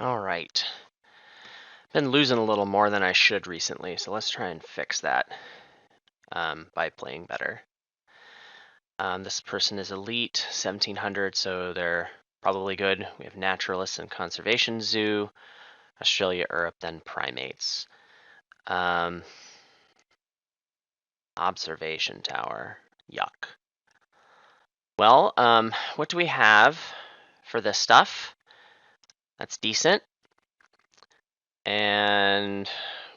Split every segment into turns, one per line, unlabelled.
All right. Been losing a little more than I should recently, so let's try and fix that by playing better. This person is elite, 1700, so they're probably good. We have naturalists and conservation zoo, Australia, Europe, then primates. Observation tower, yuck. Well, what do we have for this stuff? That's decent. And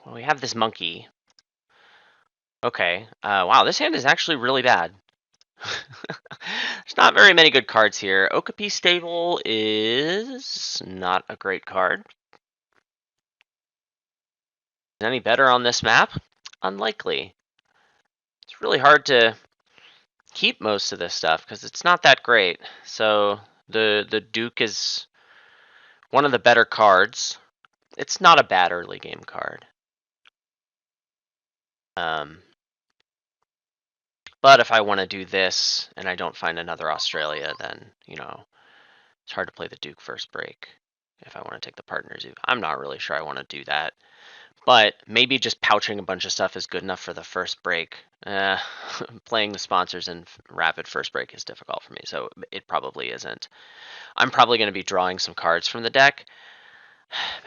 well, we have this monkey. Okay. Wow, this hand is actually really bad. There's not very many good cards here. Okapi Stable is not a great card. Is any better on this map? Unlikely. It's really hard to keep most of this stuff because it's not that great. So the Duke is one of the better cards. It's not a bad early game card. But if I want to do this and I don't find another Australia, then, it's hard to play the Duke first break if I want to take the partner zoo. I'm not really sure I want to do that. But maybe just pouching a bunch of stuff is good enough for the first break. Playing the sponsors in rapid first break is difficult for me, so it probably isn't. I'm probably going to be drawing some cards from the deck.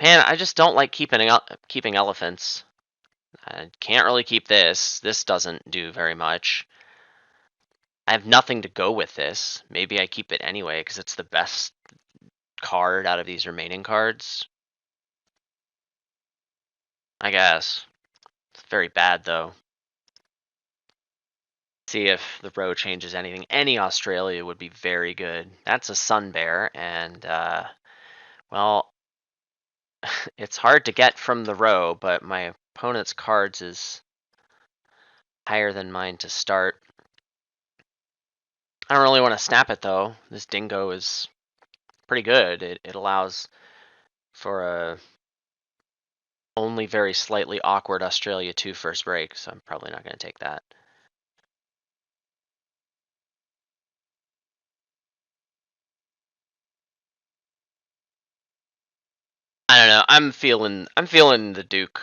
Man, I just don't like keeping elephants. I can't really keep this. This doesn't do very much. I have nothing to go with this. Maybe I keep it anyway because it's the best card out of these remaining cards. I guess. It's very bad though. See if the row changes anything. Any Australia would be very good. That's a Sun Bear, and well, it's hard to get from the row, but my opponent's cards is higher than mine to start. I don't really want to snap it though. This dingo is pretty good. It allows for a only very slightly awkward Australia 2 first break, so I'm probably not going to take that. I don't know. I'm feeling the Duke.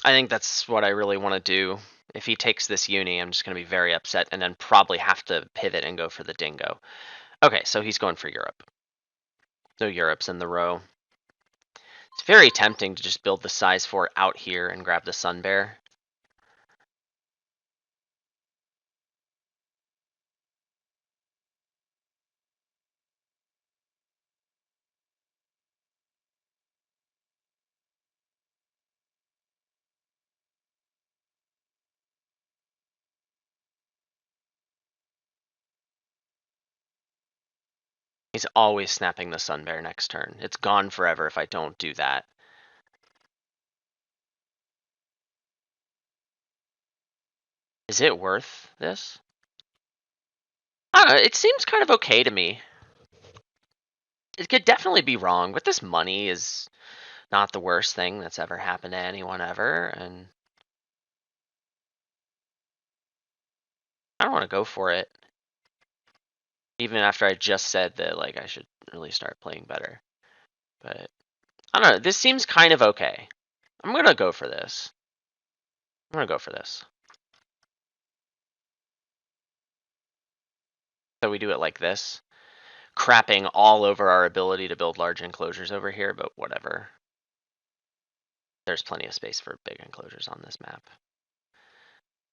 I think that's what I really want to do. If he takes this uni, I'm just going to be very upset and then probably have to pivot and go for the dingo. Okay, so he's going for Europe. No Europe's in the row. It's very tempting to just build the size 4 out here and grab the Sun Bear. He's always snapping the Sun Bear next turn. It's gone forever if I don't do that. Is it worth this? I don't know, it seems kind of okay to me. It could definitely be wrong, but this money is not the worst thing that's ever happened to anyone ever, and I don't want to go for it. Even after I just said that, like, I should really start playing better. But, I don't know, this seems kind of okay. I'm going to go for this. I'm going to go for this. So we do it like this. Crapping all over our ability to build large enclosures over here, but whatever. There's plenty of space for big enclosures on this map.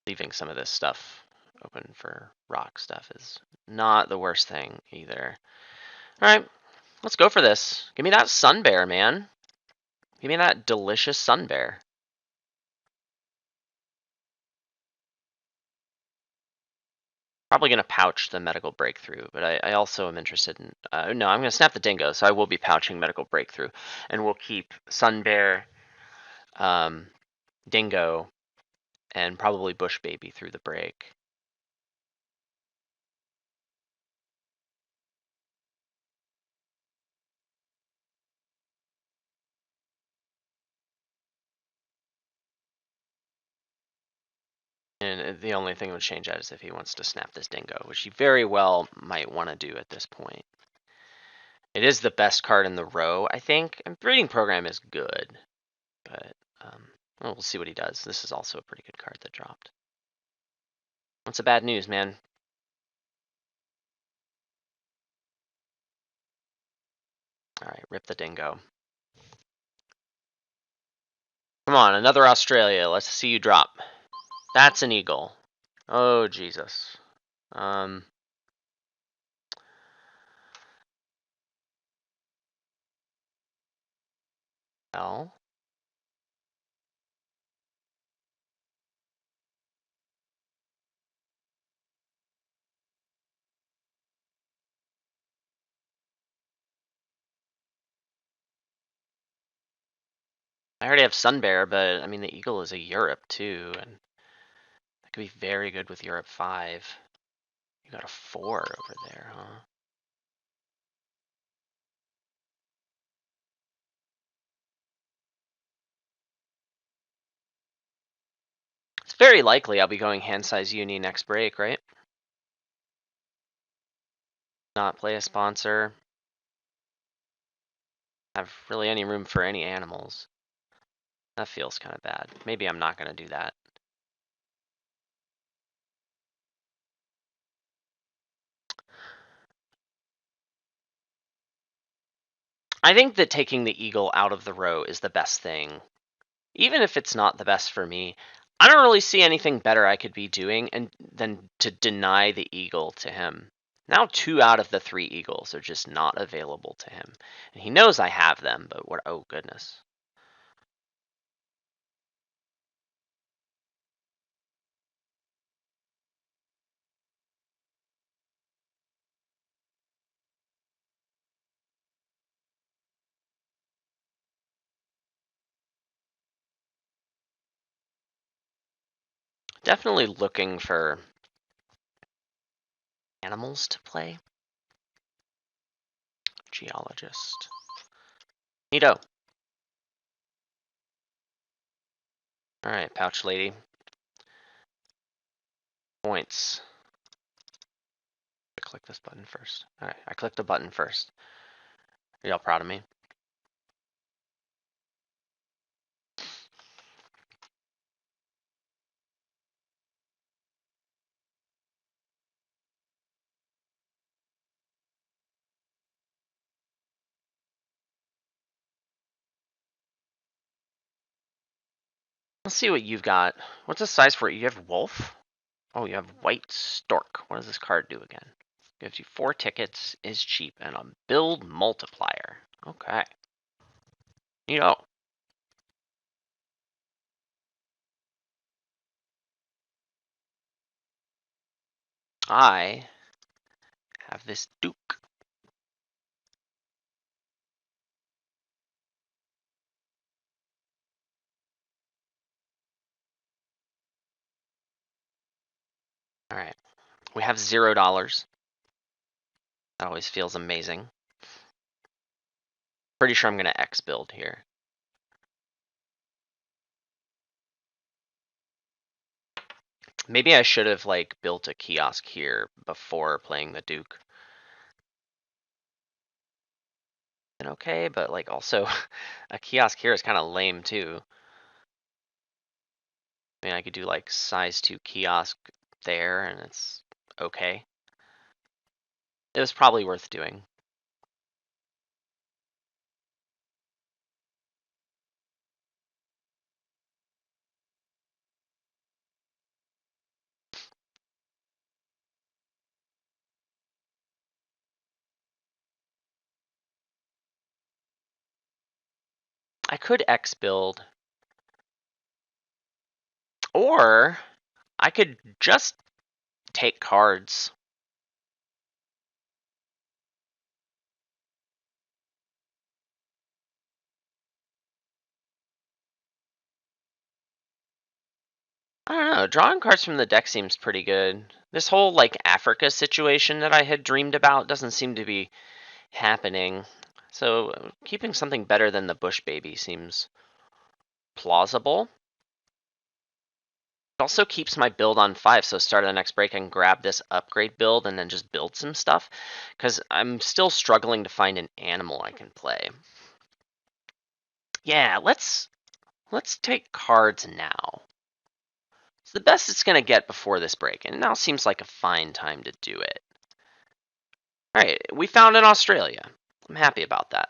Leaving some of this stuff open for rock stuff is not the worst thing either. All right, let's go for this. Give me that Sun Bear, man. Give me that delicious Sun Bear. Probably going to pouch the medical breakthrough, but I also am interested in... no, I'm going to snap the dingo, so I will be pouching medical breakthrough. And we'll keep Sun Bear, dingo, and probably bush baby through the break. And the only thing that would change that is if he wants to snap this dingo, which he very well might want to do at this point. It is the best card in the row, I think. And Breeding Program is good, but well, we'll see what he does. This is also a pretty good card that dropped. What's the bad news, man? All right, rip the dingo. Come on, another Australia. Let's see you drop. That's an eagle. Oh, Jesus. Well. I already have Sun Bear, but I mean, the eagle is a Europe too, and that could be very good with Europe 5. You got a 4 over there, huh? It's very likely I'll be going hand size uni next break, right? Not play a sponsor. Have really any room for any animals. That feels kind of bad. Maybe I'm not going to do that. I think that taking the eagle out of the row is the best thing. Even if it's not the best for me, I don't really see anything better I could be doing than to deny the eagle to him. Now 2 out of the 3 eagles are just not available to him. And he knows I have them, but what? Oh, goodness. Definitely looking for animals to play. Geologist. Neato. Alright, pouch lady. Points. Click this button first. Alright, I clicked the button first. Are y'all proud of me? Let's see what you've got. What's the size for it? You have wolf? Oh, you have white stork. What does this card do again? Gives you 4 tickets, is cheap, and a build multiplier. Okay. You know. I have this Duke. Alright. We have $0. That always feels amazing. Pretty sure I'm gonna X build here. Maybe I should have like built a kiosk here before playing the Duke. And okay, but like also a kiosk here is kind of lame too. I mean, I could do like size 2 kiosk there and it's okay. It was probably worth doing. I could X build. Or I could just take cards. I don't know. Drawing cards from the deck seems pretty good. This whole like Africa situation that I had dreamed about doesn't seem to be happening. So keeping something better than the Bush Baby seems plausible. also keeps my build on 5, so start of the next break I can grab this upgrade build and then just build some stuff, because I'm still struggling to find an animal I can play. Yeah, let's take cards now. It's the best it's going to get before this break, and now seems like a fine time to do it. Alright, we found an Australia. I'm happy about that.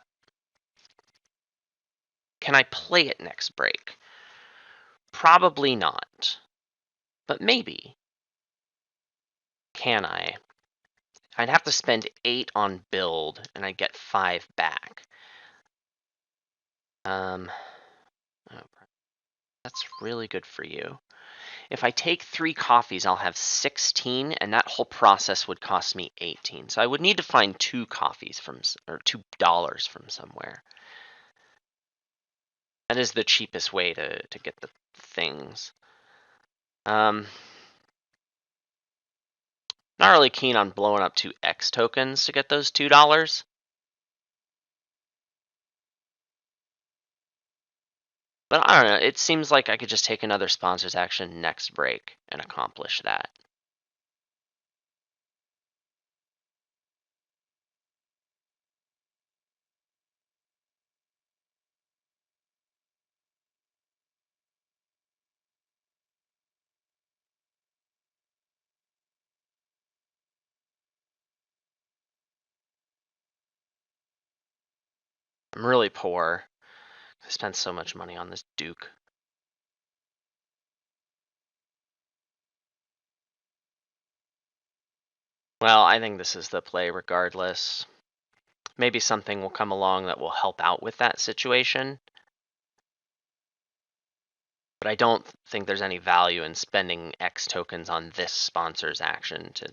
Can I play it next break? Probably not. But maybe. Can I? I'd have to spend 8 on build, and I'd get 5 back. Oh, that's really good for you. If I take 3 coffees, I'll have 16, and that whole process would cost me 18. So I would need to find 2 coffees or $2 from somewhere. That is the cheapest way to get the things. Not really keen on blowing up 2 X tokens to get those $2. But I don't know, it seems like I could just take another sponsor's action next break and accomplish that. I'm really poor. I spent so much money on this Duke. Well, I think this is the play regardless. Maybe something will come along that will help out with that situation. But I don't think there's any value in spending X tokens on this sponsor's action to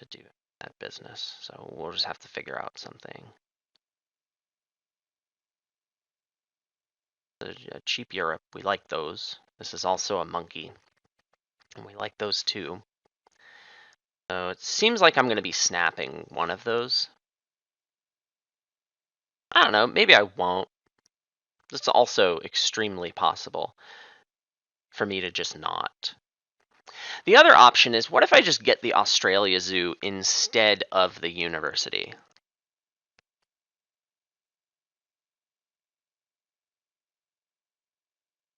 do that business. So we'll just have to figure out something. A cheap Europe, we like those. This is also a monkey, and we like those too. So it seems like I'm going to be snapping one of those. I don't know, maybe I won't. It's also extremely possible for me to just not. The other option is, what if I just get the Australia Zoo instead of the university?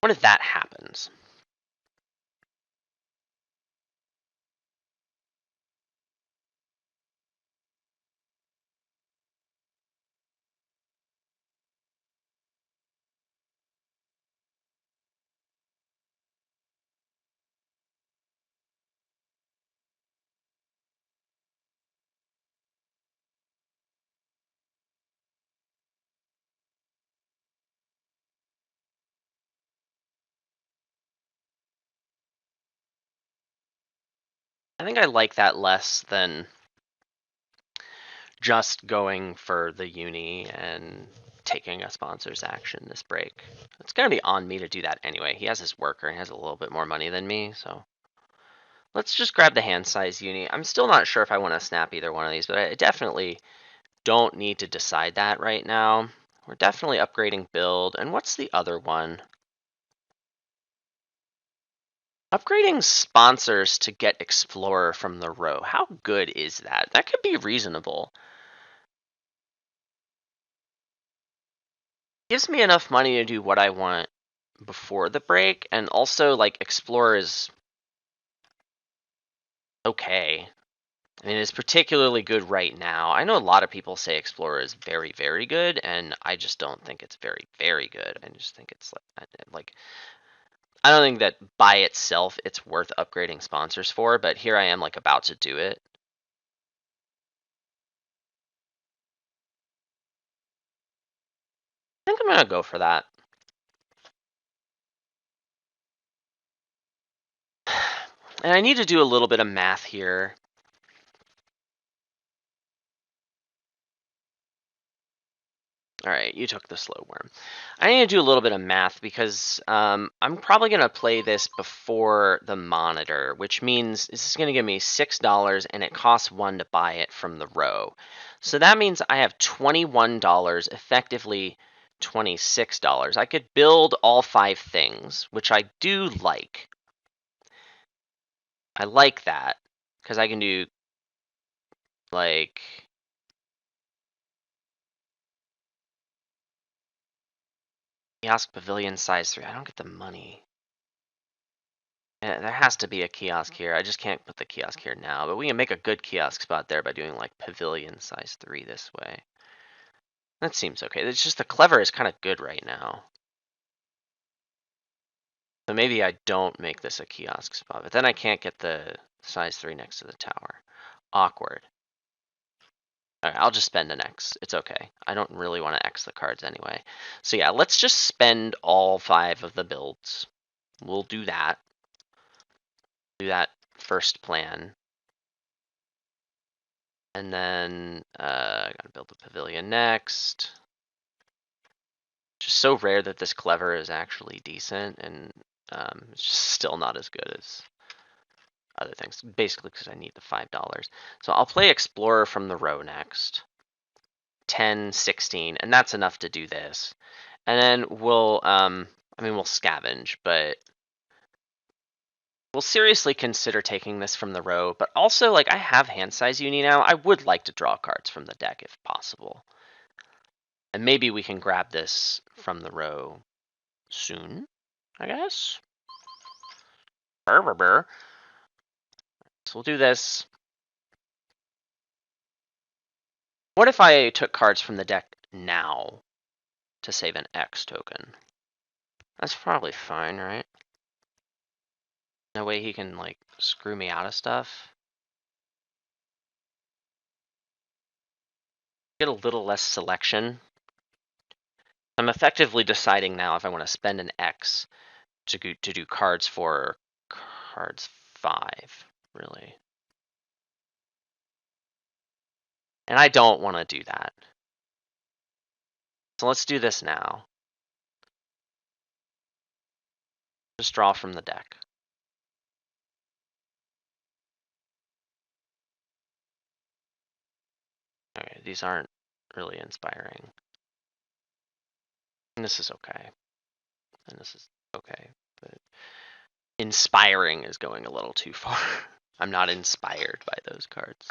What if that happens? I think I like that less than just going for the uni and taking a sponsor's action this break. It's going to be on me to do that anyway. He has his worker and has a little bit more money than me, so let's just grab the hand size uni. I'm still not sure if I want to snap either one of these, but I definitely don't need to decide that right now. We're definitely upgrading build. And what's the other one? Upgrading sponsors to get Explorer from the row. How good is that? That could be reasonable. Gives me enough money to do what I want before the break, and also, like, Explorer is okay. I mean, it's particularly good right now. I know a lot of people say Explorer is very, very good, and I just don't think it's very, very good. I just think it's like I don't think that by itself it's worth upgrading sponsors for, but here I am, like, about to do it. I think I'm gonna go for that. And I need to do a little bit of math here. All right, you took the slow worm. I need to do a little bit of math because I'm probably going to play this before the monitor, which means this is going to give me $6 and it costs 1 to buy it from the row. So that means I have $21, effectively $26. I could build all 5 things, which I do like. I like that, because I can do, like... Kiosk Pavilion size 3. I don't get the money. There has to be a kiosk here. I just can't put the kiosk here now. But we can make a good kiosk spot there by doing like Pavilion size 3 this way. That seems okay. It's just the clever is kind of good right now. So maybe I don't make this a kiosk spot. But then I can't get the size 3 next to the tower. Awkward. Alright, I'll just spend an X. It's okay. I don't really want to X the cards anyway. So yeah, let's just spend all 5 of the builds. We'll do that. Do that first plan. And then I gotta build the pavilion next. Just so rare that this clever is actually decent, and it's just still not as good as other things. Basically because I need the $5. So I'll play Explorer from the row next. 10, 16, and that's enough to do this. And then we'll, we'll scavenge, but we'll seriously consider taking this from the row. But also, like, I have hand size uni now. I would like to draw cards from the deck if possible. And maybe we can grab this from the row soon, I guess. Burr, burr, burr. So we'll do this. What if I took cards from the deck now to save an X token? That's probably fine, right? No way he can, like, screw me out of stuff. Get a little less selection. I'm effectively deciding now if I want to spend an X to do cards for cards 5, really. And I don't want to do that. So let's do this now. Just draw from the deck. Okay, these aren't really inspiring. And this is okay. And this is okay. But inspiring is going a little too far. I'm not inspired by those cards.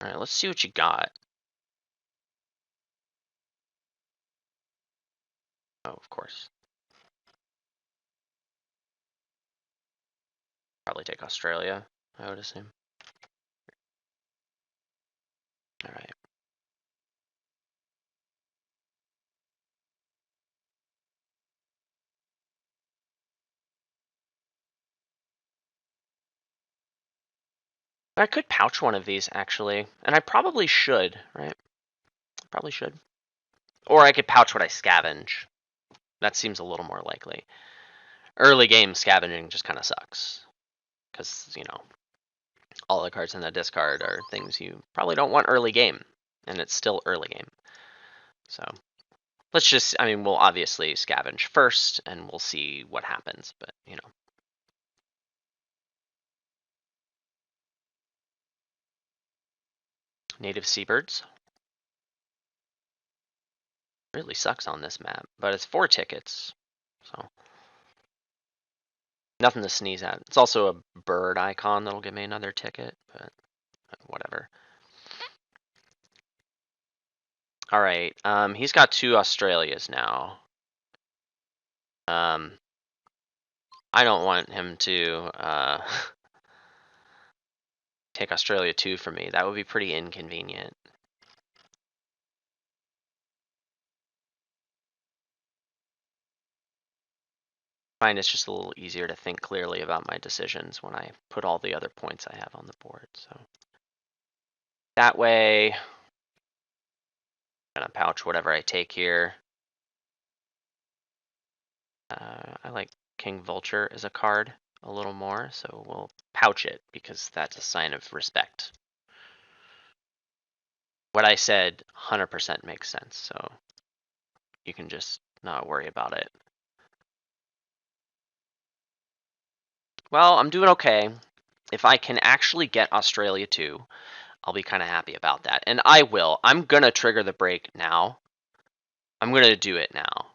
All right, let's see what you got. Oh, of course. Probably take Australia, I would assume. All right. I could pouch one of these, actually. And I probably should, right? Probably should. Or I could pouch what I scavenge. That seems a little more likely. Early game scavenging just kind of sucks. Because, you know, all the cards in the discard are things you probably don't want early game. And it's still early game. So, let's just, we'll obviously scavenge first, and we'll see what happens. But, you know. Native seabirds. Really sucks on this map. But it's 4 tickets. So, nothing to sneeze at. It's also a bird icon that'll give me another ticket, but whatever. All right, he's got 2 Australias now. I don't want him to take Australia 2 from me. That would be pretty inconvenient. I find it's just a little easier to think clearly about my decisions when I put all the other points I have on the board. So that way, I'm gonna pouch whatever I take here. I like King Vulture as a card a little more, so we'll pouch it because that's a sign of respect. what I said 100% makes sense, so you can just not worry about it. Well, I'm doing okay. If I can actually get Australia too, I'll be kind of happy about that. And I will. I'm going to trigger the break now. I'm going to do it now.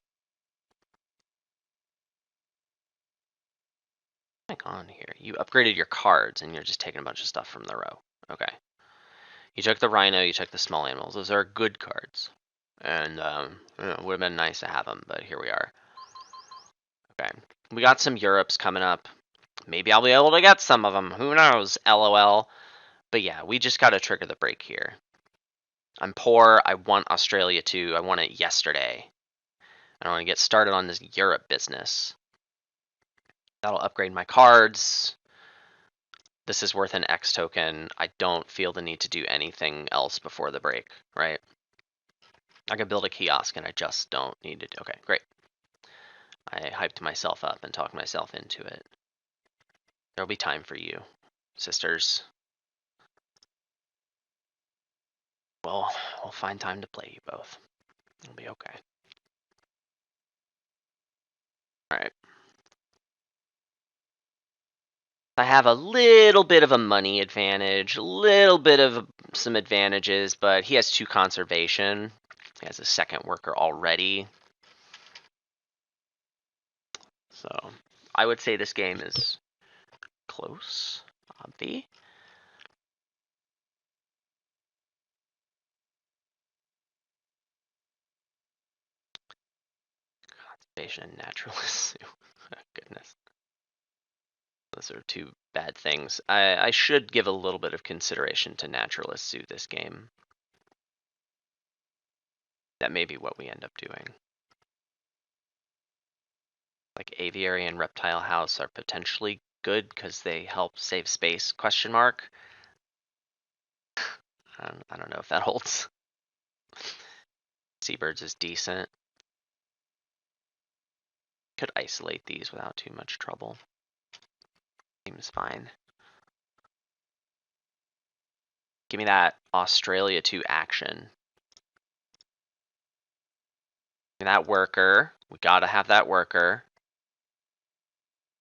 What's on here? You upgraded your cards and you're just taking a bunch of stuff from the row. Okay. You took the rhino, you took the small animals. Those are good cards. And it would have been nice to have them, but here we are. Okay. We got some Europes coming up. Maybe I'll be able to get some of them. Who knows? LOL. But yeah, we just got to trigger the break here. I'm poor. I want Australia too. I want it yesterday. I want to get started on this Europe business. That'll upgrade my cards. This is worth an X token. I don't feel the need to do anything else before the break, right? I can build a kiosk and I just don't need to. Okay, great. I hyped myself up and talked myself into it. There'll be time for you, sisters. Well, we'll find time to play you both. It'll be okay. Alright. I have a little bit of a money advantage, a little bit of some advantages, but he has 2 conservation. He has a second worker already. So I would say this game is close, obvi. Conservation and naturalist. Goodness. Those are 2 bad things. I should give a little bit of consideration to Naturalist Zoo this game. That may be what we end up doing. Like Aviary and Reptile House are potentially good because they help save space, question mark. I don't know if that holds. Seabirds is decent. Could isolate these without too much trouble. Seems fine. Give me that Australia 2 action. Give me that worker. We gotta have that worker.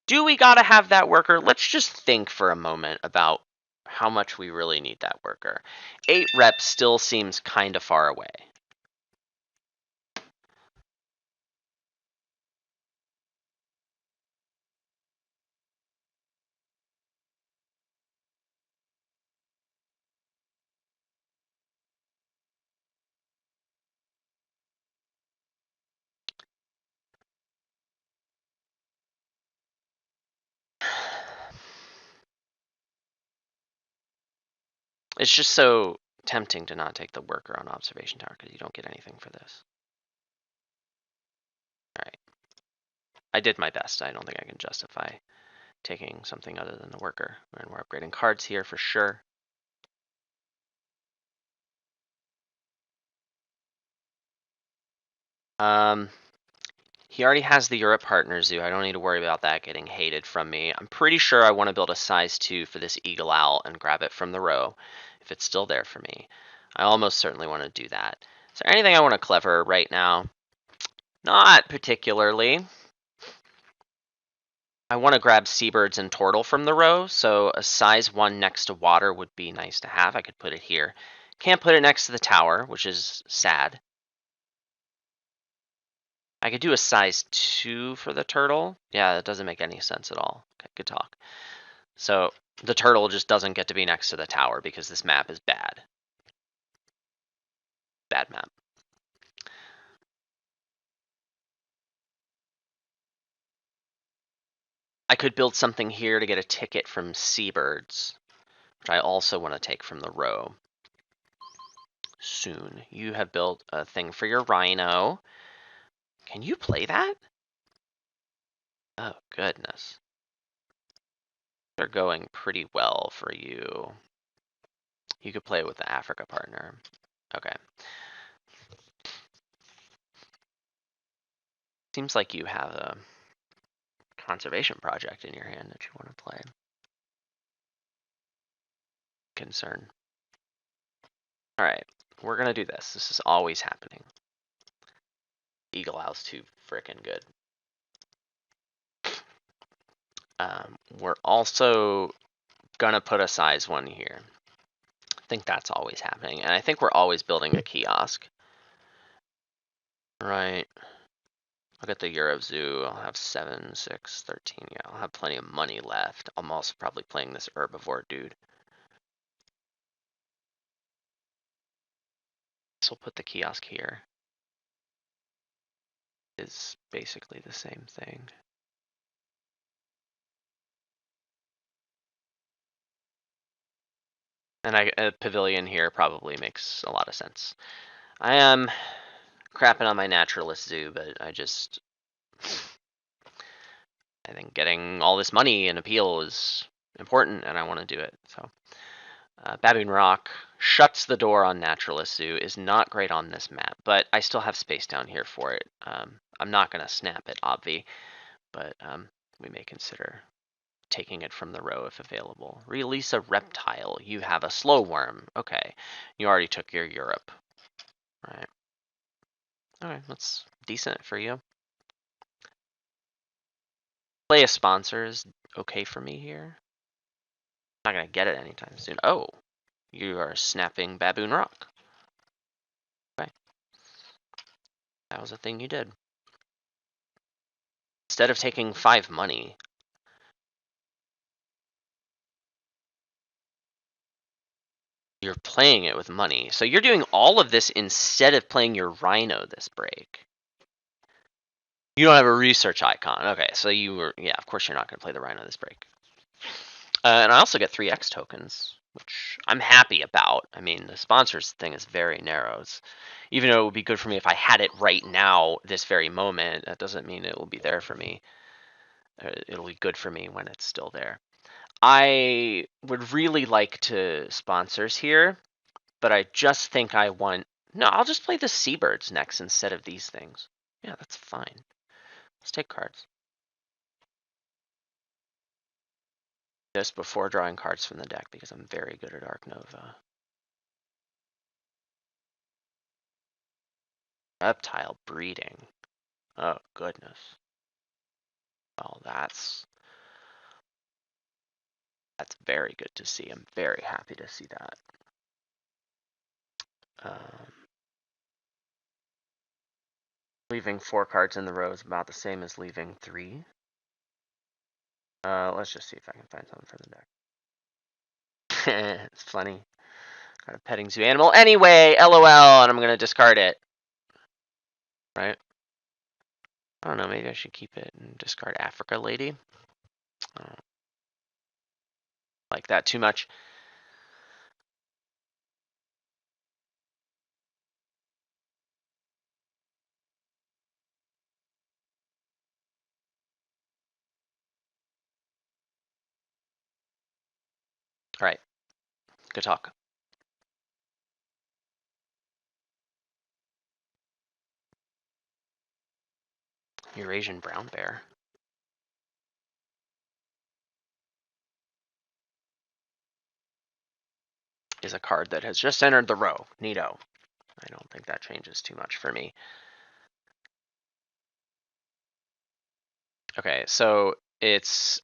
Do we gotta have that worker? Let's just think for a moment about how much we really need that worker. 8 reps still seems kind of far away. It's just so tempting to not take the worker on observation tower because you don't get anything for this. Alright. I did my best. I don't think I can justify taking something other than the worker. And we're upgrading cards here for sure. He already has the Europe Partner Zoo. I don't need to worry about that getting hated from me. I'm pretty sure I want to build a size 2 for this Eagle Owl and grab it from the row if it's still there for me. I almost certainly want to do that. Is there anything I want to clever right now? Not particularly. I want to grab seabirds and turtle from the row, so a size 1 next to water would be nice to have. I could put it here. Can't put it next to the tower, which is sad. I could do a size 2 for the turtle. Yeah, that doesn't make any sense at all. Okay, good talk. So the turtle just doesn't get to be next to the tower because this map is bad. Bad map. I could build something here to get a ticket from seabirds, which I also want to take from the row. Soon. You have built a thing for your rhino. Can you play that? Oh, goodness. They're going pretty well for you. You could play with the Africa partner. Okay. Seems like you have a conservation project in your hand that you want to play. Concern. All right. we're gonna do this. This is always happening. Eagle Owl's too frickin' good. We're also gonna put a size 1 here. I think that's always happening, and I think we're always building a kiosk. Right. I'll get the Euro Zoo. I'll have 7, 6, 13. Yeah, I'll have plenty of money left. I'm also probably playing this herbivore dude. So we'll put the kiosk here. Is basically the same thing. And a pavilion here probably makes a lot of sense. I am crapping on my naturalist zoo, but I think getting all this money and appeal is important, and I want to do it. So, Baboon Rock shuts the door on naturalist zoo. Is not great on this map, but I still have space down here for it. I'm not going to snap it, obvi, but we may consider taking it from the row if available. Release a reptile. You have a slow worm. Okay, you already took your Europe, right? Okay, that's decent for you. Play a sponsor is okay for me here. Not gonna get it anytime soon. Oh, you are snapping Baboon Rock. Okay, that was a thing you did. Instead of taking 5 money, you're playing it with money. So you're doing all of this instead of playing your Rhino this break. You don't have a research icon. Okay, so you were, yeah, of course you're not going to play the Rhino this break. And I also get 3x tokens, which I'm happy about. I mean, the sponsors thing is very narrow. Even though it would be good for me if I had it right now, this very moment, that doesn't mean it will be there for me. It'll be good for me when it's still there. I would really like to sponsors here, but I just think I want... No, I'll just play the Seabirds next instead of these things. Yeah, that's fine. Let's take cards. Just before drawing cards from the deck because I'm very good at Ark Nova. Reptile breeding. Oh, goodness. Well, that's very good to see. I'm very happy to see that. Leaving 4 cards in the row is about the same as leaving 3. Let's just see if I can find something for the deck. It's funny. Got a petting zoo animal. Anyway, LOL, and I'm going to discard it. Right? I don't know, maybe I should keep it and discard Africa Lady. I don't like that too much. All right. Good talk. Eurasian brown bear. Is a card that has just entered the row. Neato. I don't think that changes too much for me. Okay, so it's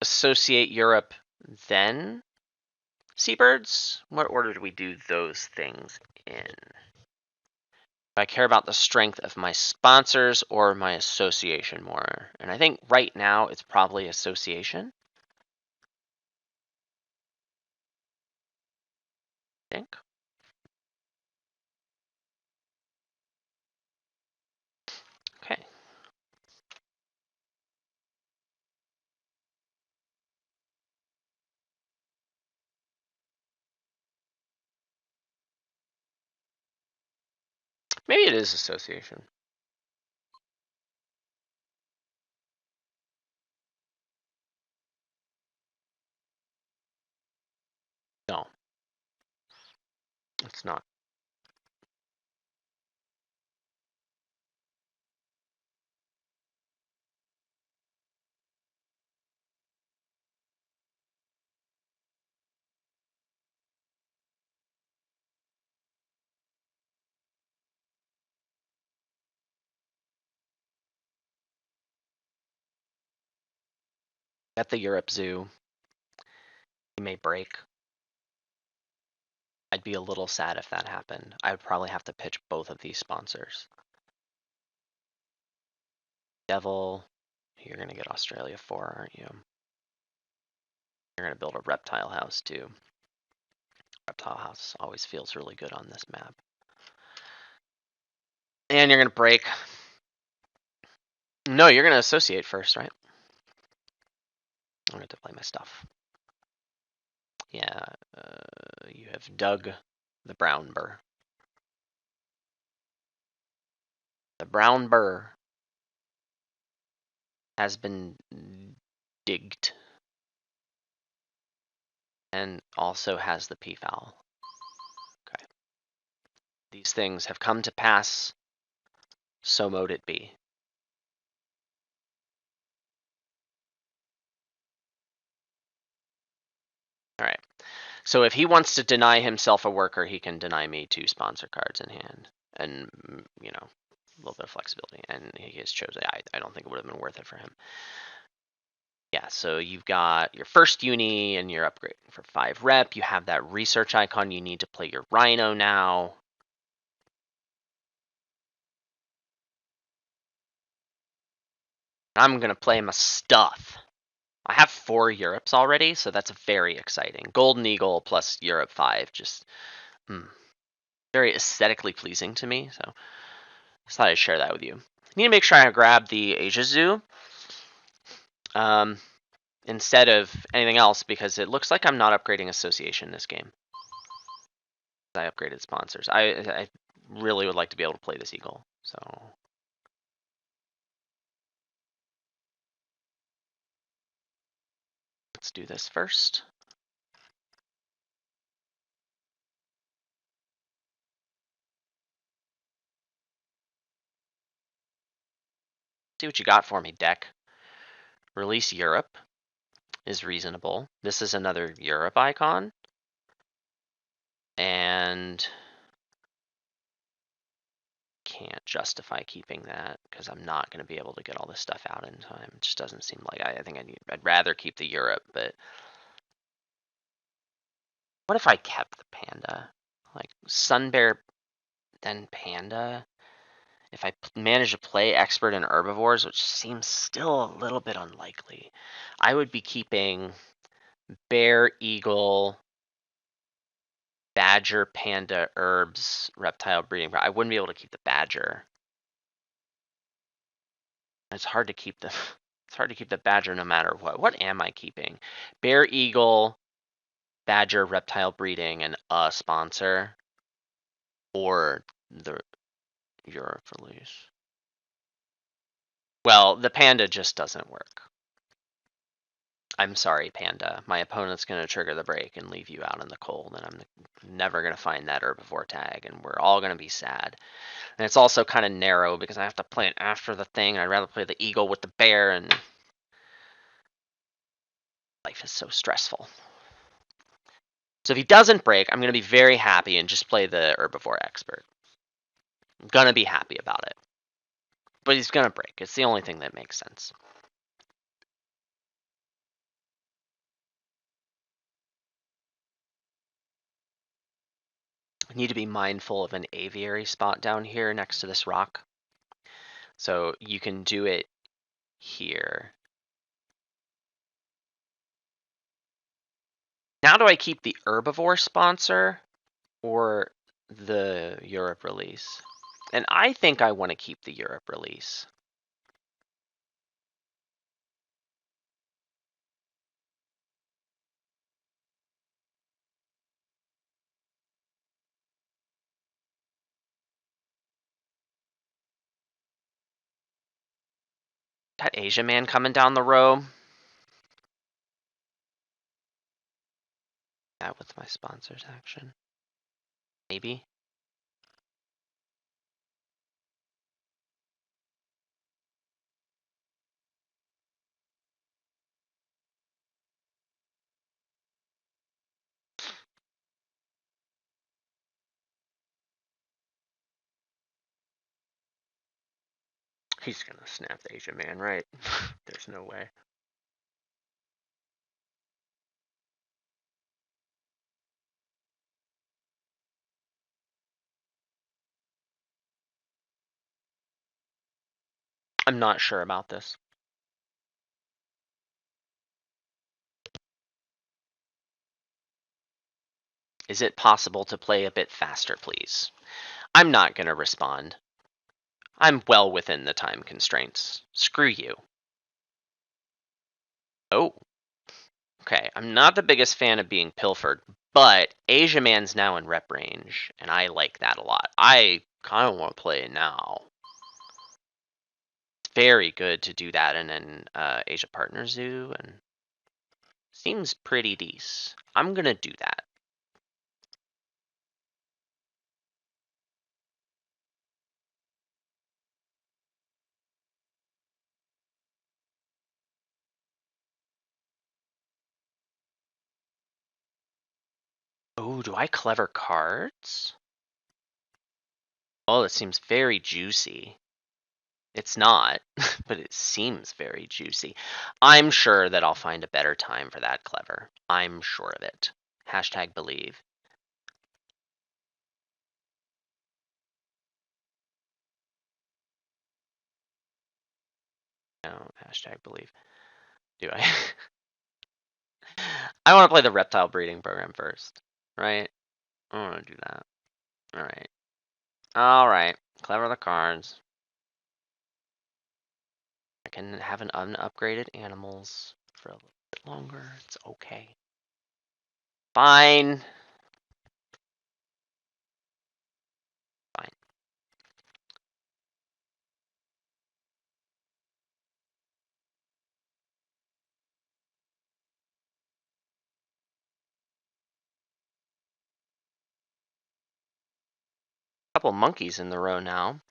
associate Europe, then Seabirds? What order do we do those things in? I care about the strength of my sponsors or my association more. And I think right now it's probably association. I think. Okay. Maybe it is association. No. It's not. At the Europe Zoo, he may break. I'd be a little sad if that happened. I would probably have to pitch both of these sponsors. Devil, you're gonna get Australia 4, aren't you? You're gonna build a reptile house too. Reptile house always feels really good on this map. And you're gonna break. No, you're gonna associate first, right? I'm gonna have to play my stuff. Yeah, you have dug the brown burr. The brown burr has been digged and also has the peafowl. Okay. These things have come to pass, so mote it be. All right. So if he wants to deny himself a worker, he can deny me 2 sponsor cards in hand. And, you know, a little bit of flexibility. And he has chosen. I don't think it would have been worth it for him. Yeah, so you've got your first uni and your upgrade for 5 rep. You have that research icon. You need to play your Rhino now. I'm going to play my stuff. I have 4 Europes already, so that's very exciting. Golden Eagle plus Europe 5, just very aesthetically pleasing to me. So just thought I'd share that with you. I need to make sure I grab the Asia Zoo instead of anything else, because it looks like I'm not upgrading Association this game. I upgraded sponsors. I really would like to be able to play this Eagle, so... Let's do this first. See what you got for me, deck. Release Europe is reasonable. This is another Europe icon. And can't justify keeping that because I'm not going to be able to get all this stuff out in time. It just doesn't seem like I think I'd rather keep the Europe, but what if I kept the panda? Like Sun Bear, then panda? If I manage to play expert in herbivores, which seems still a little bit unlikely, I would be keeping bear, eagle, badger, panda, herbs, reptile breeding. I wouldn't be able to keep the badger. It's hard to keep the it's hard to keep the badger no matter what. What am I keeping? Bear, eagle, badger, reptile breeding, and a sponsor, or the Europe release. Well, the panda just doesn't work. I'm sorry, panda. My opponent's going to trigger the break and leave you out in the cold, and I'm never going to find that herbivore tag, and we're all going to be sad. And it's also kind of narrow because I have to play it after the thing. I'd rather play the eagle with the bear, and life is so stressful. So if he doesn't break, I'm going to be very happy and just play the herbivore expert. I'm going to be happy about it. But he's going to break. It's the only thing that makes sense. I need to be mindful of an aviary spot down here next to this rock. So you can do it here. Now do I keep the herbivore sponsor or the Europe release? And I think I want to keep the Europe release. That Asia man coming down the row. That with my sponsor's action. Maybe. He's gonna snap the Asia man, right? There's no way. I'm not sure about this. Is it possible to play a bit faster, please? I'm not gonna respond. I'm well within the time constraints. Screw you. Oh, okay. I'm not the biggest fan of being pilfered, but Asia Man's now in rep range, and I like that a lot. I kind of want to play it now. It's very good to do that in an Asia Partner Zoo, and seems pretty decent. I'm gonna do that. Oh, do I clever cards? Oh, it seems very juicy. It's not, but it seems very juicy. I'm sure that I'll find a better time for that clever. I'm sure of it. Hashtag believe. No, hashtag believe. Do I? I want to play the reptile breeding program first, right? I want to do that. All right. All right. Clever the cards. I can have an unupgraded animals for a little bit longer. It's okay. Fine. Fine. Couple monkeys in the row now.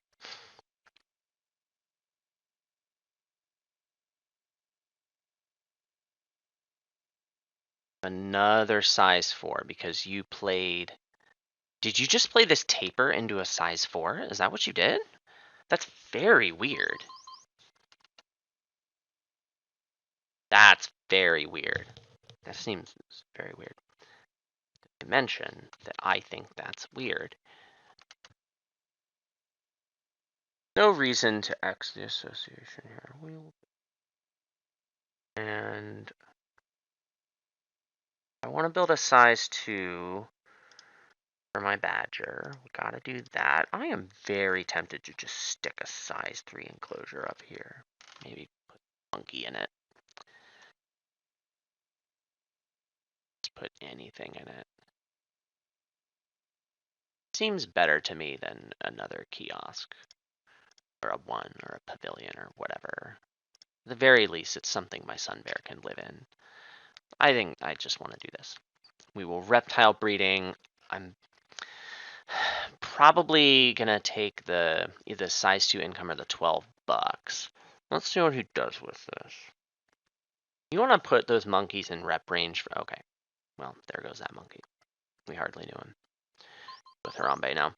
Another size 4 because you played. Did you just play this taper into a size 4? Is that what you did? That's very weird. That's very weird. That seems very weird. To mention that I think that's weird. No reason to X the association here. And I want to build a size 2 for my badger. We gotta do that. I am very tempted to just stick a size 3 enclosure up here. Maybe put a monkey in it. Just put anything in it. Seems better to me than another kiosk. Or a one or a pavilion or whatever. At the very least, it's something my sun bear can live in. I think I just want to do this. We will reptile breeding. I'm probably gonna take the either size 2 income or the $12. Let's see what he does with this. You want to put those monkeys in rep range for, okay. Well, there goes that monkey. We hardly knew him. With Harambe now.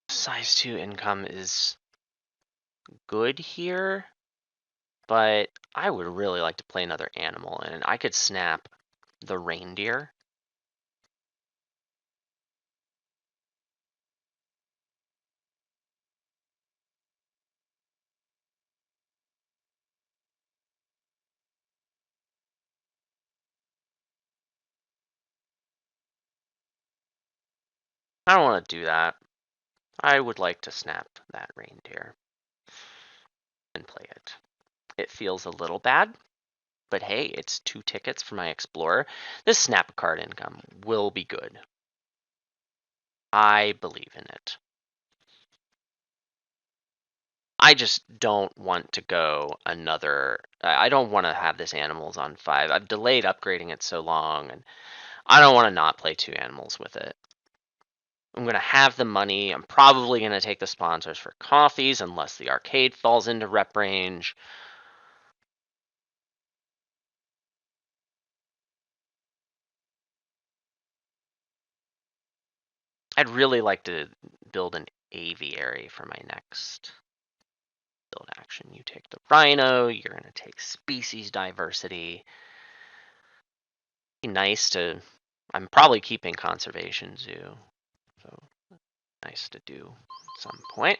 Size 2 income is good here, but I would really like to play another animal, and I could snap the reindeer. I don't want to do that. I would like to snap that reindeer and play it. It feels a little bad, but hey, it's 2 tickets for my explorer. This snap card income will be good. I believe in it. I just don't want to go another. I don't want to have this animals on 5. I've delayed upgrading it so long, and I don't want to not play 2 animals with it. I'm going to have the money. I'm probably going to take the sponsors for coffees unless the arcade falls into rep range. I'd really like to build an aviary for my next build action. You take the rhino. You're going to take species diversity. Nice to... I'm probably keeping conservation zoo. So nice to do at some point.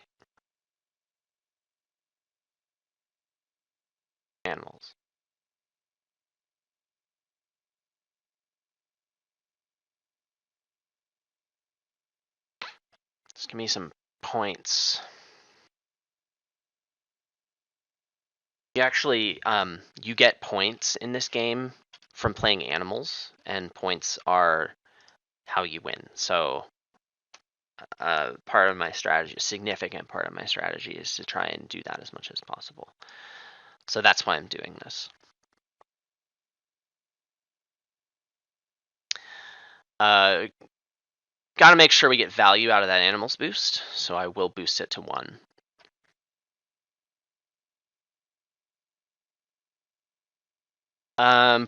Animals. Just give me some points. You actually, you get points in this game from playing animals, and points are how you win. So part of my strategy, a significant part of my strategy, is to try and do that as much as possible. So that's why I'm doing this. Got to make sure we get value out of that animals boost, so I will boost it to 1.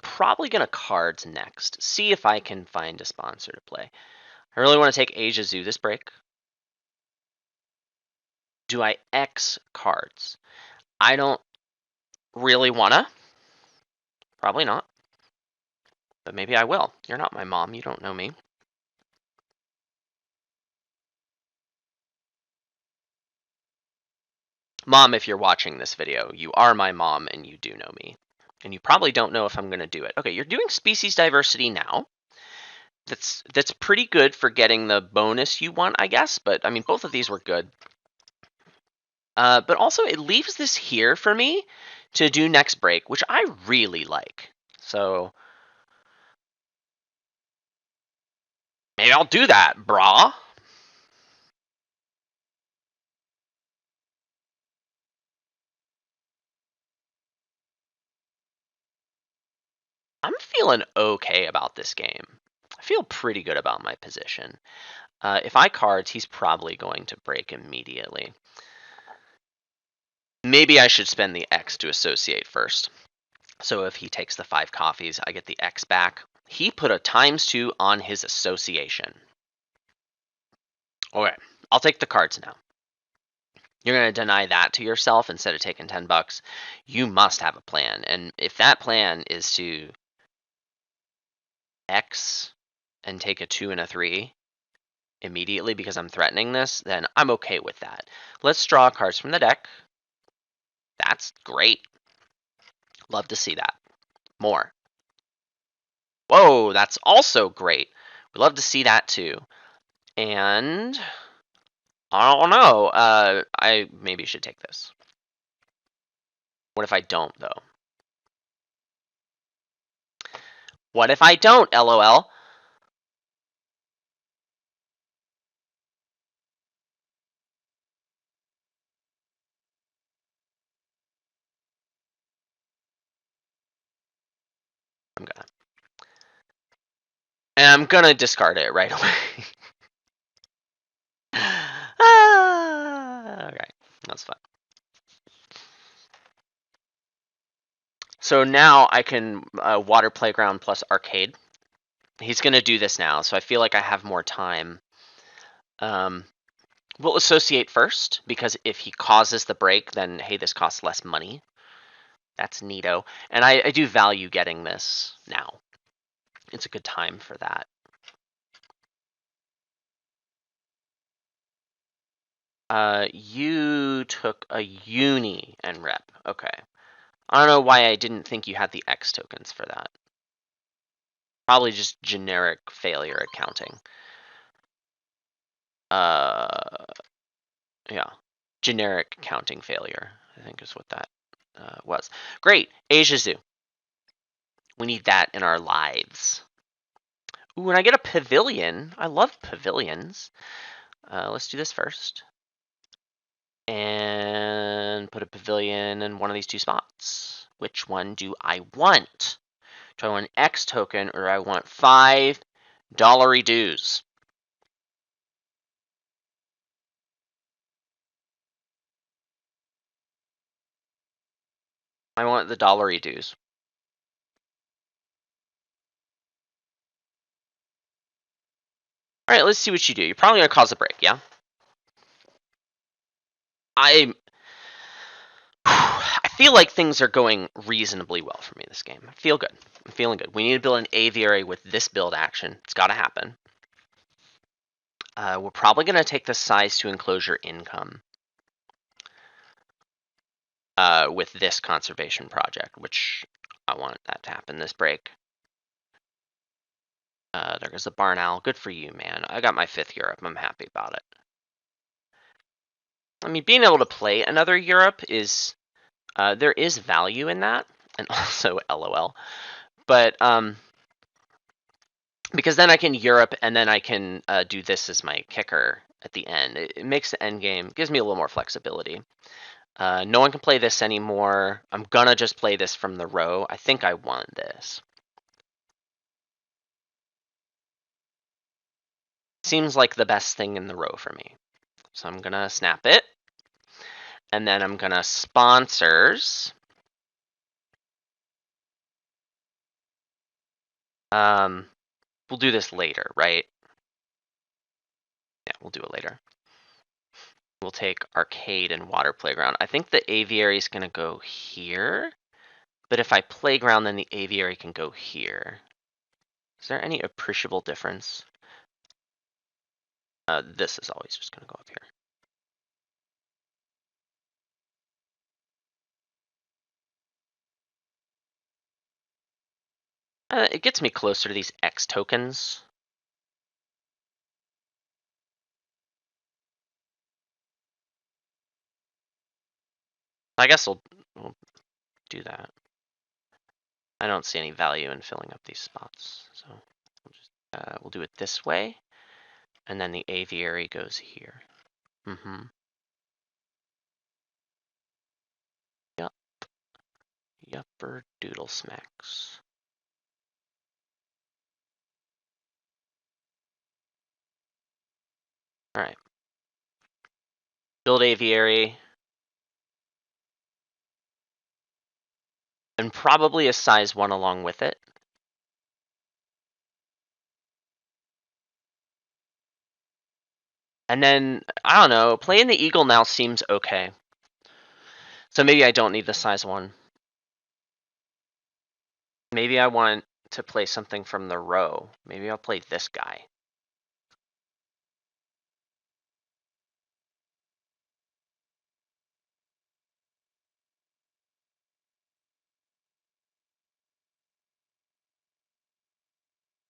Probably gonna cards next. See if I can find a sponsor to play. I really want to take Asia Zoo this break. Do I X cards? I don't really wanna. Probably not. But maybe I will. You're not my mom. You don't know me. Mom, if you're watching this video, you are my mom and you do know me. And you probably don't know if I'm going to do it. Okay, you're doing species diversity now. That's pretty good for getting the bonus you want, I guess. But, I mean, both of these were good. But also, it leaves this here for me to do next break, which I really like. So, maybe I'll do that, brah. I'm feeling okay about this game. I feel pretty good about my position. If I cards, he's probably going to break immediately. Maybe I should spend the X to associate first. So if he takes the 5 coffees, I get the X back. He put a ×2 on his association. Okay, I'll take the cards now. You're going to deny that to yourself instead of taking $10. You must have a plan. And if that plan is to X and take a 2 and a 3 immediately because I'm threatening this, then I'm okay with that. Let's draw cards from the deck. That's great. Love to see that. More. Whoa, that's also great. We love to see that too. And I don't know. I maybe should take this. What if I don't, though? What if I don't, LOL? I'm gonna discard it right away. Okay, that's fine. So now I can water playground plus arcade. He's gonna do this now, so I feel like I have more time. We'll associate first, because if he causes the break, then hey, this costs less money. That's neato. And I do value getting this now. It's a good time for that. You took a uni and rep. Okay. I don't know why I didn't think you had the X tokens for that. Probably just generic failure accounting. Yeah. Generic counting failure, I think is what that was. Great. Asia Zoo. We need that in our lives. Ooh, and I get a pavilion. I love pavilions. Let's do this first. And put a pavilion in one of these 2 spots. Which one do I want? Do I want an X token or do I want $5 dues? I want the $1 dues. All right, let's see what you do. You're probably gonna cause a break, yeah? feel like things are going reasonably well for me this game. I feel good. I'm feeling good. We need to build an aviary with this build action. It's got to happen. We're probably going to take the size to enclosure income with this conservation project, which I want that to happen this break. There goes the barn owl. Good for you, man. I got my 5th Europe. I'm happy about it. I mean, being able to play another Europe is, there is value in that, and also LOL. But, because then I can Europe, and then I can do this as my kicker at the end. It makes the end game, gives me a little more flexibility. No one can play this anymore. I'm gonna just play this from the row. I think I want this. Seems like the best thing in the row for me. So I'm gonna snap it. And then I'm gonna sponsors. We'll do this later, right? Yeah, we'll do it later. We'll take arcade and water playground. I think the aviary is gonna go here. But if I playground, then the aviary can go here. Is there any appreciable difference? This is always just gonna go up here. It gets me closer to these X tokens. I guess we'll do that. I don't see any value in filling up these spots, so we'll do it this way, and then the aviary goes here. Yup. Yupper doodle smacks. All right. Build aviary. And probably a size 1 along with it. And then, I don't know, playing the eagle now seems okay. So maybe I don't need the size 1. Maybe I want to play something from the row. Maybe I'll play this guy.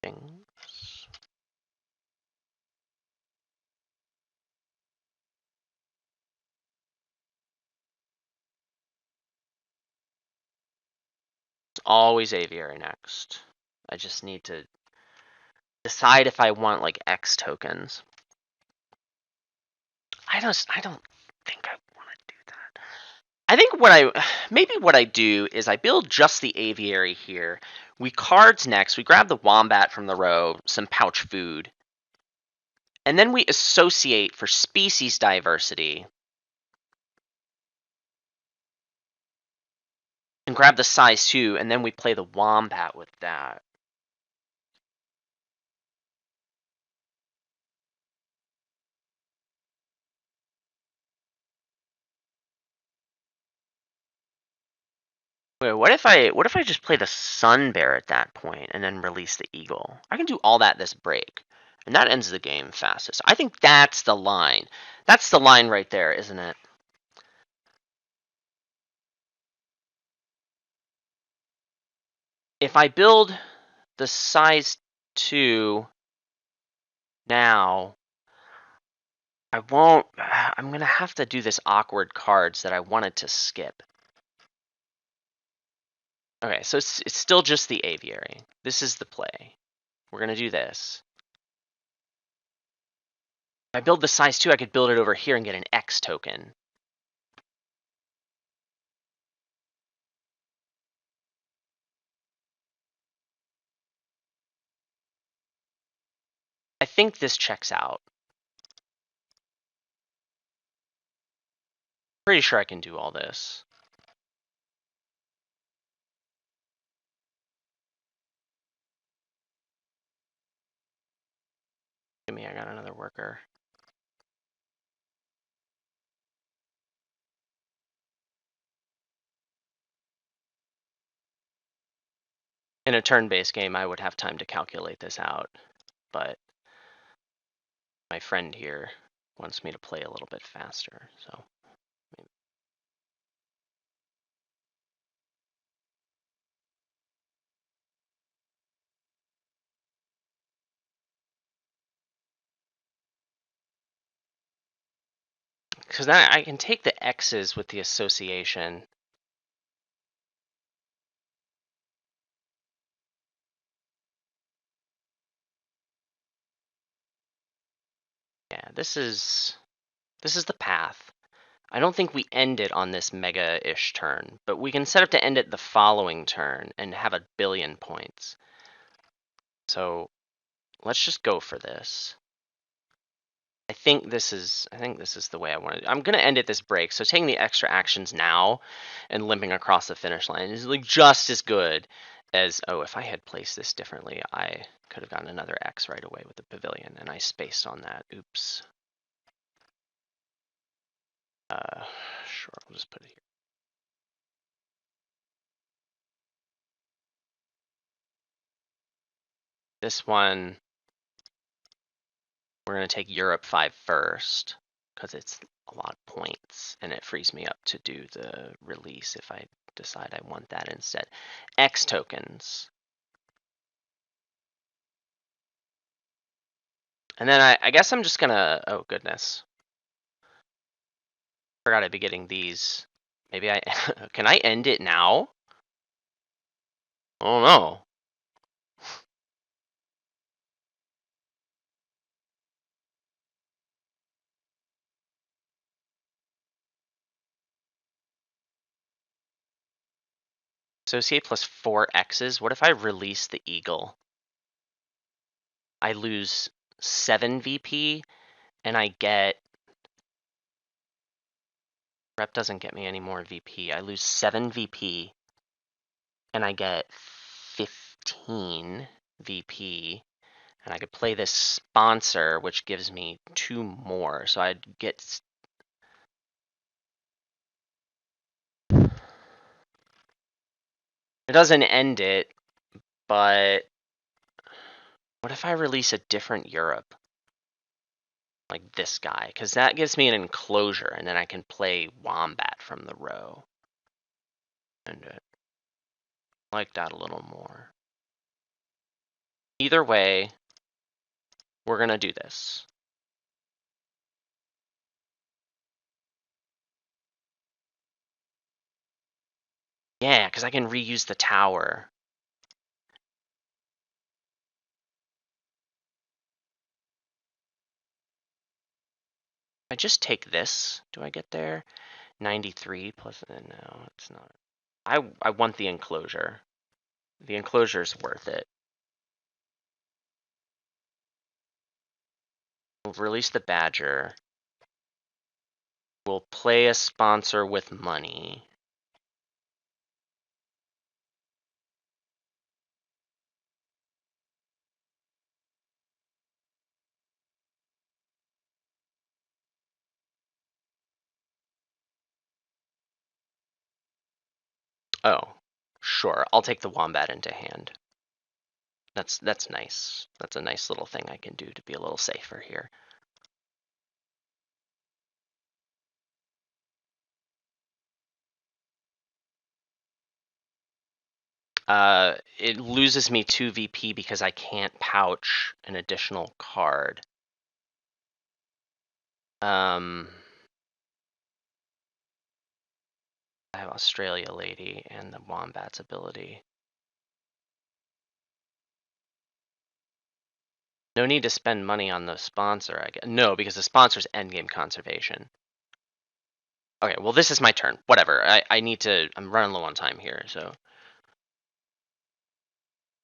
Things. It's always aviary next. I just need to decide if I want like X tokens. I don't think I want to do that. I think what I do is I build just the aviary here. We cards next. We grab the wombat from the row, some pouch food. And then we associate for species diversity. And grab the size 2, and then we play the wombat with that. Wait, what if I just play the sun bear at that point and then release the eagle? I can do all that this break. And that ends the game fastest. I think that's the line. That's the line right there, isn't it? If I build the size 2 now, I won't. I'm going to have to do this awkward cards that I wanted to skip. Okay, so it's still just the aviary. This is the play. We're going to do this. If I build the size 2, I could build it over here and get an X token. I think this checks out. Pretty sure I can do all this. Give me, I got another worker. In a turn-based game, I would have time to calculate this out, but my friend here wants me to play a little bit faster, so. Because now I can take the X's with the association. Yeah, this is the path. I don't think we end it on this mega-ish turn, but we can set up to end it the following turn and have 1 billion points. So let's just go for this. I think this is the way I want to. I'm gonna end it this break. So taking the extra actions now and limping across the finish line is like just as good as, oh, if I had placed this differently, I could have gotten another X right away with the pavilion, and I spaced on that. Oops. Sure, I'll just put it here. This one, we're going to take Europe 5 first, because it's a lot of points, and it frees me up to do the release if I decide I want that instead. X tokens. And then I guess I'm just going to, oh goodness. Forgot I'd be getting these. Maybe I, can I end it now? Oh no. Associate plus 4 X's. What if I release the eagle? I lose 7 VP, and I get... Rep doesn't get me any more VP. I lose 7 VP, and I get 15 VP. And I could play this sponsor, which gives me 2 more. So I'd get... It doesn't end it, but... What if I release a different Europe? Like this guy, because that gives me an enclosure, and then I can play Wombat from the row. And I like that a little more. Either way, we're gonna do this. Yeah, because I can reuse the tower. I just take this. Do I get there? 93 plus... No, it's not. I want the enclosure. The enclosure's worth it. We'll release the Badger. We'll play a sponsor with money. Oh, sure. I'll take the Wombat into hand. That's nice. That's a nice little thing I can do to be a little safer here. It loses me 2 VP because I can't pouch an additional card. I have Australia Lady and the Wombat's ability. No need to spend money on the sponsor, I guess. No, because the sponsor's endgame conservation. Okay, well, this is my turn. Whatever. I need to... I'm running low on time here, so...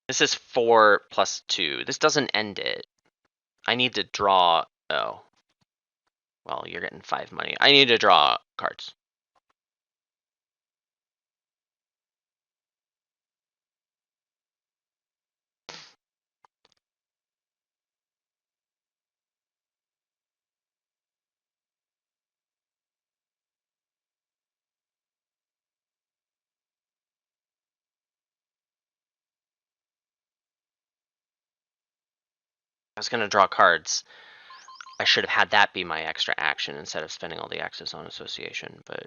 This is 4 plus 2. This doesn't end it. I need to draw... Oh. Well, you're getting 5 money. I need to draw cards. was going to draw cards. I should have had that be my extra action instead of spending all the X's on association, but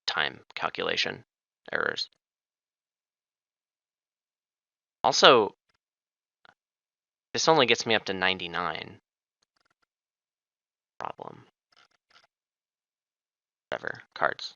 time calculation errors. Also, this only gets me up to 99. Problem. Whatever. Cards.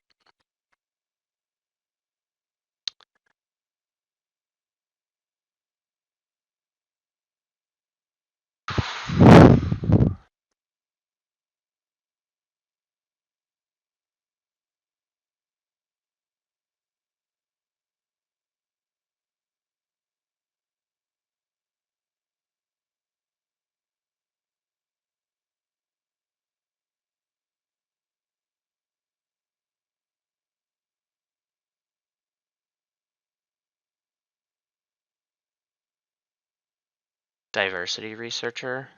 Diversity researcher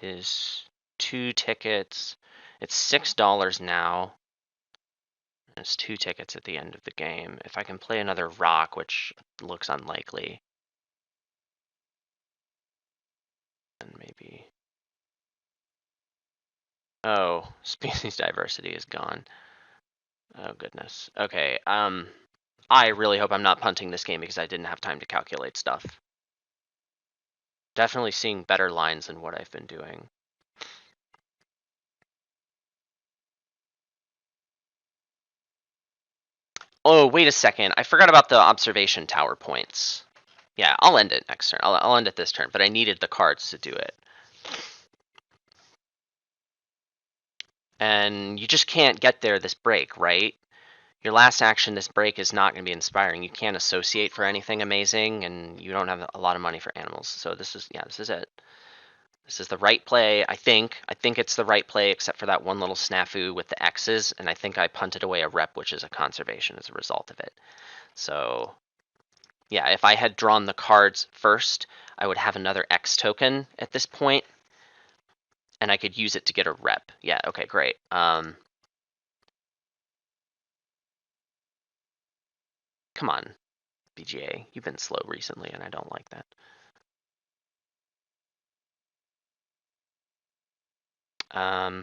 is 2 tickets. It's $6 now. It's 2 tickets at the end of the game. If I can play another rock, which looks unlikely, then maybe. Oh, species diversity is gone. Oh goodness. Okay. I really hope I'm not punting this game because I didn't have time to calculate stuff. Definitely seeing better lines than what I've been doing. Oh, wait a second. I forgot about the observation tower points. Yeah, I'll end it next turn. I'll end it this turn, but I needed the cards to do it. And you just can't get there this break, right? Your last action this break is not going to be inspiring. You can't associate for anything amazing, and you don't have a lot of money for animals. So this is it. This is the right play, I think. I think it's the right play, except for that one little snafu with the X's, and I think I punted away a rep, which is a conservation as a result of it. So, yeah, if I had drawn the cards first, I would have another X token at this point, and I could use it to get a rep. Yeah, okay, great. Come on, BGA. You've been slow recently, and I don't like that. I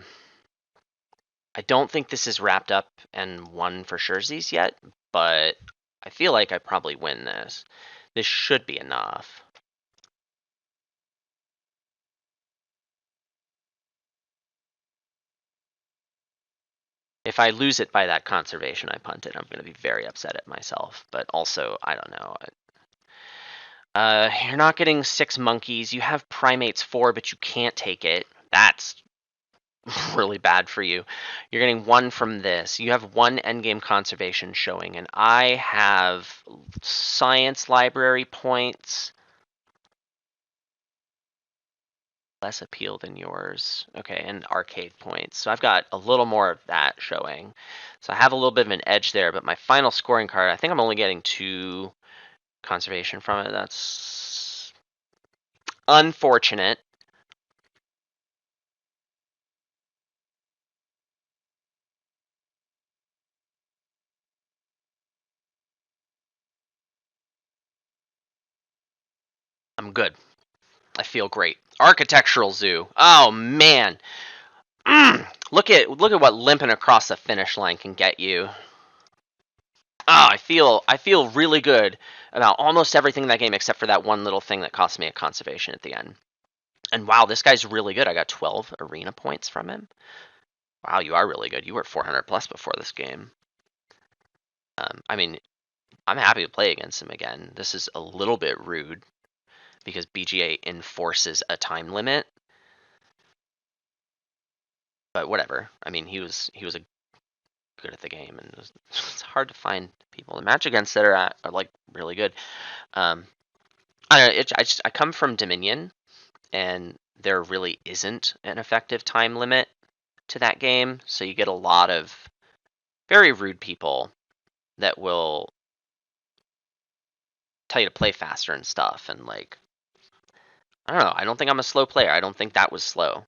don't think this is wrapped up and won for Scherzies yet, but I feel like I probably win this. This should be enough. If I lose it by that conservation I punted, I'm going to be very upset at myself. But also, I don't know. You're not getting 6 monkeys. You have primates 4, but you can't take it. That's really bad for you. You're getting 1 from this. You have 1 endgame conservation showing, and I have science library points. Less appeal than yours. Okay, and arcade points. So I've got a little more of that showing. So I have a little bit of an edge there, but my final scoring card, I think I'm only getting 2 conservation from it. That's unfortunate. I'm good. I feel great. Architectural Zoo. Oh man. Look at what limping across the finish line can get you. I feel really good about almost everything in that game except for that one little thing that cost me a conservation at the end. And wow, this guy's really good. I got 12 arena points from him. Wow, you are really good. You were 400 plus before this game. I mean, I'm happy to play against him again. This is a little bit rude because BGA enforces a time limit. But whatever. I mean, he was a good at the game, and it's hard to find people to match against that are like really good. I don't know. I come from Dominion, and there really isn't an effective time limit to that game, so you get a lot of very rude people that will tell you to play faster and stuff, and like, I don't know. I don't think I'm a slow player. I don't think that was slow.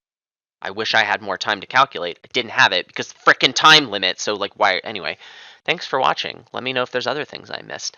I wish I had more time to calculate. I didn't have it because frickin' time limit. So like, why? Anyway, thanks for watching. Let me know if there's other things I missed.